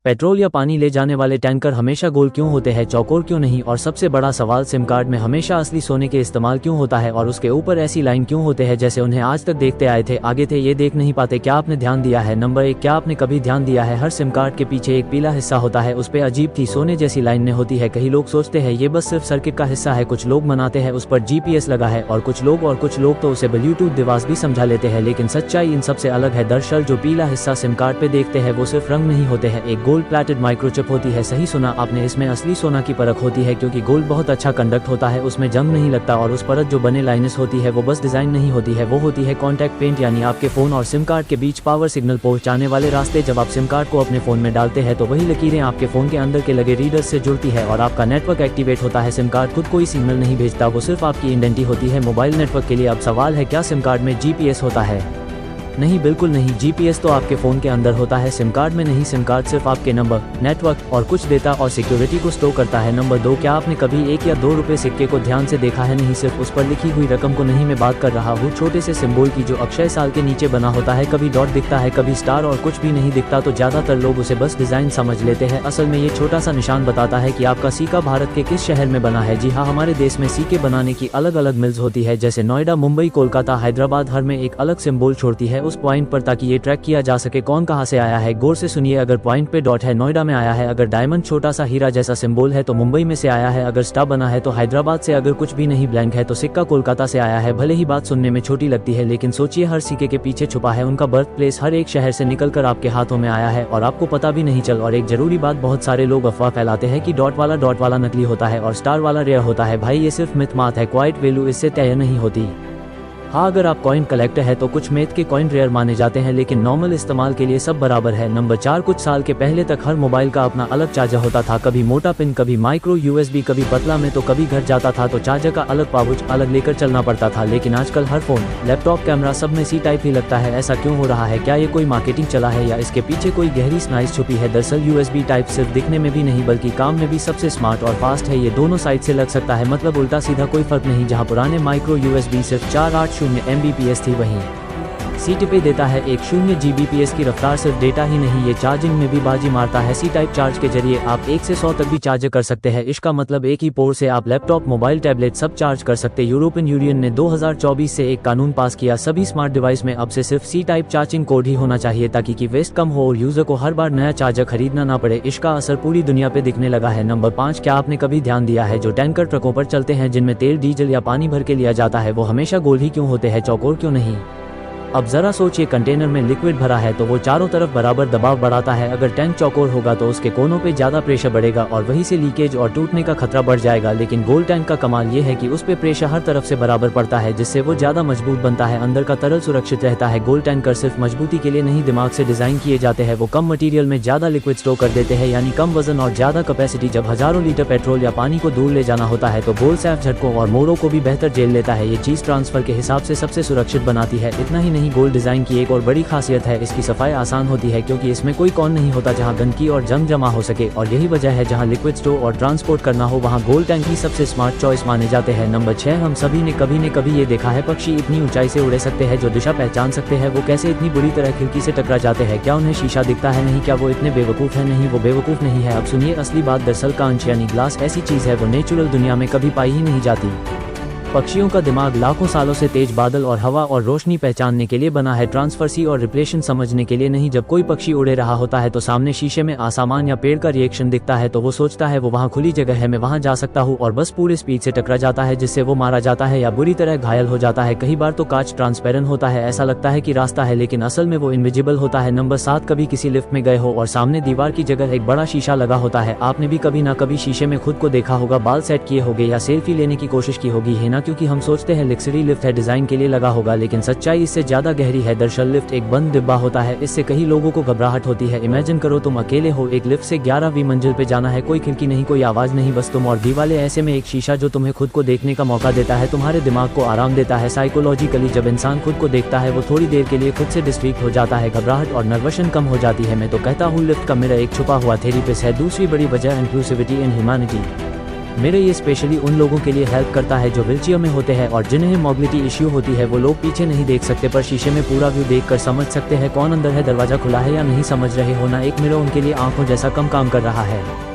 Petrol या पानी ले जाने वाले टैंकर हमेशा गोल क्यों होते हैं, चौकोर क्यों नहीं? और सबसे बड़ा सवाल, सिम कार्ड में हमेशा असली सोने के इस्तेमाल क्यों होता है और उसके ऊपर ऐसी लाइन क्यों होते हैं जैसे उन्हें आज तक देखते आए थे, आगे थे ये देख नहीं पाते? क्या आपने ध्यान दिया है? नंबर 1, क्या आपने कभी ध्यान दिया है हर सिम कार्ड के पीछे एक पीला हिस्सा होता है, उस पे अजीब थी सोने जैसी लाइनें होती है। कई लोग सोचते हैं ये बस सिर्फ सर्किट का हिस्सा है, कुछ लोग मनाते हैं उस पर GPS लगा है और कुछ लोग तो उसे ब्लूटूथ डिवाइस भी समझा लेते हैं, लेकिन सच्चाई इन सबसे अलग है। दरअसल जो पीला हिस्सा सिम कार्ड पे देखते हैं वो सिर्फ रंग नहीं होते हैं, एक गोल्ड प्लेटेड माइक्रोचिप होती है। सही सुना आपने, इसमें असली सोना की परख होती है क्योंकि गोल्ड बहुत अच्छा कंडक्ट होता है, उसमें जंग नहीं लगता और उस परत जो बने लाइनें होती है वो बस डिजाइन नहीं होती है, वो होती है कॉन्टैक्ट पेंट, यानी आपके फोन और सिम कार्ड के बीच पावर सिग्नल पहुंचाने वाले रास्ते। जब आप सिम कार्ड को अपने फोन में डालते हैं तो वही लकीरें आपके फोन के अंदर के लगे रीडर्स से जुड़ती है और आपका नेटवर्क एक्टिवेट होता है। सिम कार्ड खुद कोई सिग्नल नहीं भेजता, वो सिर्फ आपकी आइडेंटिटी होती है मोबाइल नेटवर्क के लिए। अब सवाल है, क्या सिम कार्ड में GPS होता है? नहीं, बिल्कुल नहीं। GPS तो आपके फोन के अंदर होता है, सिम कार्ड में नहीं। सिम कार्ड सिर्फ आपके नंबर, नेटवर्क और कुछ डेटा और सिक्योरिटी को स्टोर करता है। नंबर 2, क्या आपने कभी 1 या 2 रुपए सिक्के को ध्यान से देखा है? नहीं, सिर्फ उस पर लिखी हुई रकम को नहीं, मैं बात कर रहा हूँ छोटे से सिंबल की जो अक्षय साल के नीचे बना होता है। कभी डॉट दिखता है, कभी स्टार और कुछ भी नहीं दिखता, तो ज्यादातर लोग उसे बस डिजाइन समझ लेते हैं। असल में ये छोटा सा निशान बताता है कि आपका सिक्का भारत के किस शहर में बना है। जी हाँ, हमारे देश में सिक्के बनाने की अलग अलग मिल्स होती है, जैसे नोएडा, मुंबई, कोलकाता, हैदराबाद, हर में एक अलग सिंबल छोड़ती है उस पॉइंट पर, ताकि ये ट्रैक किया जा सके कौन कहां से आया है। गौर से सुनिए, अगर पॉइंट पे डॉट है नोएडा में आया है, अगर डायमंड छोटा सा हीरा जैसा सिंबल है तो मुंबई में से आया है, अगर स्टार बना है तो हैदराबाद से, अगर कुछ भी नहीं ब्लैंक है तो सिक्का कोलकाता से आया है। भले ही बात सुनने में छोटी लगती है, लेकिन सोचिए हर सिक्के के पीछे छुपा है उनका बर्थ प्लेस, हर एक शहर से निकलकर आपके हाथों में आया है और आपको पता भी नहीं चल। और एक जरूरी बात, बहुत सारे लोग अफवाह फैलाते हैं कि डॉट वाला नकली होता है और स्टार वाला रेयर होता है। भाई ये सिर्फ मिथ मात है, क्वाइट वैल्यू इससे तय नहीं होती। हाँ, अगर आप कॉइन कलेक्टर है तो कुछ मेथ के कॉइन रेयर माने जाते हैं, लेकिन नॉर्मल इस्तेमाल के लिए सब बराबर है। नंबर 4, कुछ साल के पहले तक हर मोबाइल का अपना अलग चार्जर होता था, कभी मोटा पिन, कभी माइक्रो USB, कभी पतला में, तो कभी घर जाता था तो चार्जर का अलग पाउच अलग लेकर चलना पड़ता था। लेकिन आजकल हर फोन, लैपटॉप, कैमरा सब में C टाइप ही लगता है। ऐसा क्यों हो रहा है? क्या ये कोई मार्केटिंग चला है या इसके पीछे कोई गहरी स्नाइस छुपी है? दरअसल USB टाइप सिर्फ दिखने में भी नहीं बल्कि काम में भी सबसे स्मार्ट और फास्ट है। ये दोनों साइड से लग सकता है, मतलब उल्टा सीधा कोई फर्क नहीं। जहाँ पुराने माइक्रो USB सिर्फ 480 Mbps थी, वहीं C पे देता है 10 Gbps की रफ्तार। सिर्फ डेटा ही नहीं, ये चार्जिंग में भी बाजी मारता है। C टाइप चार्ज के जरिए आप 1 से 100 तक भी चार्ज कर सकते हैं। इसका मतलब एक ही पोर्ट से आप लैपटॉप, मोबाइल, टैबलेट सब चार्ज कर सकते। यूरोपियन यूनियन ने 2024 से एक कानून पास किया, सभी स्मार्ट डिवाइस में अब से सिर्फ C टाइप चार्जिंग कोड ही होना चाहिए, ताकि कि वेस्ट कम हो और यूजर को हर बार नया चार्जर खरीदना ना पड़े। इसका असर पूरी दुनिया पे दिखने लगा है। नंबर 5, क्या आपने कभी ध्यान दिया है जो टैंकर ट्रकों पर चलते हैं जिनमें तेल, डीजल या पानी भर के लिया जाता है, वो हमेशा गोल ही क्यों होते हैं, चौकोर क्यों नहीं? अब जरा सोचिए, कंटेनर में लिक्विड भरा है तो वो चारों तरफ बराबर दबाव बढ़ाता है। अगर टैंक चौकोर होगा तो उसके कोनों पे ज्यादा प्रेशर बढ़ेगा और वहीं से लीकेज और टूटने का खतरा बढ़ जाएगा। लेकिन गोल टैंक का कमाल ये है कि उस पे प्रेशर हर तरफ से बराबर पड़ता है, जिससे वो ज्यादा मजबूत बनता है, अंदर का तरल सुरक्षित रहता है। गोल टैंकर सिर्फ मजबूती के लिए नहीं, दिमाग से डिजाइन किए जाते हैं। वो कम मटीरियल में ज्यादा लिक्विड स्टोर कर देते हैं, यानी कम वजन और ज्यादा कैपेसिटी। जब हजारों लीटर पेट्रोल या पानी को दूर ले जाना होता है तो गोल सैफ झटकों और मोड़ों को भी बेहतर झेल लेता है। ये चीज ट्रांसफर के हिसाब से सबसे सुरक्षित बनाती है। इतना ही नहीं, गोल डिजाइन की एक और बड़ी खासियत है, इसकी सफाई आसान होती है क्योंकि इसमें कोई कॉर्न नहीं होता जहां गंदगी और जंग जमा हो सके। और यही वजह है जहां लिक्विड स्टोर और ट्रांसपोर्ट करना हो वहां गोल टैंक ही सबसे स्मार्ट चॉइस माने जाते हैं। नंबर 6, हम सभी ने कभी न कभी ये देखा है, पक्षी इतनी ऊंचाई से उड़े सकते हैं, जो दिशा पहचान सकते हैं, वो कैसे इतनी बुरी तरह खिड़की से टकरा जाते हैं? क्या उन्हें शीशा दिखता है? नहीं। क्या वो इतने बेवकूफ है? नहीं, वो बेवकूफ नहीं है। अब सुनिए असली बात, दरअसल कांच यानी ग्लास ऐसी चीज है वो नेचुरल दुनिया में कभी पाई ही नहीं जाती। पक्षियों का दिमाग लाखों सालों से तेज बादल और हवा और रोशनी पहचानने के लिए बना है, ट्रांसफर सी और रिप्लेशन समझने के लिए नहीं। जब कोई पक्षी उड़े रहा होता है तो सामने शीशे में आसमान या पेड़ का रिएक्शन दिखता है तो वो सोचता है वो वहाँ खुली जगह है, मैं वहाँ जा सकता हूँ, और बस पूरे स्पीड से टकरा जाता है, जिससे वो मारा जाता है या बुरी तरह घायल हो जाता है। कई बार तो कांच ट्रांसपेरेंट होता है, ऐसा लगता है कि रास्ता है लेकिन असल में वो इनविजिबल होता है। नंबर 7, कभी किसी लिफ्ट में गए हो और सामने दीवार की जगह एक बड़ा शीशा लगा होता है। आपने भी कभी ना कभी शीशे में खुद को देखा होगा, बाल सेट किए होंगे या सेल्फी लेने की कोशिश की होगी, है ना? क्योंकि हम सोचते हैं लग्जरी लिफ्ट है, डिजाइन के लिए लगा होगा, लेकिन सच्चाई इससे ज्यादा गहरी है। दरअसल लिफ्ट एक बंद डिब्बा होता है, इससे कई लोगों को घबराहट होती है। इमेजिन करो तुम अकेले हो, एक लिफ्ट से 11वीं मंजिल पे जाना है, कोई खिड़की नहीं, कोई आवाज नहीं, बस तुम और दीवारें। ऐसे में एक शीशा जो तुम्हें खुद को देखने का मौका देता है, तुम्हारे दिमाग को आराम देता है। साइकोलॉजिकली जब इंसान खुद को देखता है वो थोड़ी देर के लिए खुद से डिस्ट्रैक्ट हो जाता है, घबराहट और नर्वसन कम हो जाती है। मैं तो कहता हूँ लिफ्ट का मिरर एक छुपा हुआ थेरेपिस्ट है। दूसरी बड़ी वजह इंक्लूसिविटी एंड ह्यूमैनिटी। मेरे ये स्पेशली उन लोगों के लिए हेल्प करता है जो व्हीलचेयर में होते हैं और जिन्हें मोबिलिटी इश्यू होती है। वो लोग पीछे नहीं देख सकते पर शीशे में पूरा व्यू देखकर समझ सकते हैं कौन अंदर है, दरवाजा खुला है या नहीं। समझ रहे हो ना, एक मिरर उनके लिए आंखों जैसा कम काम कर रहा है।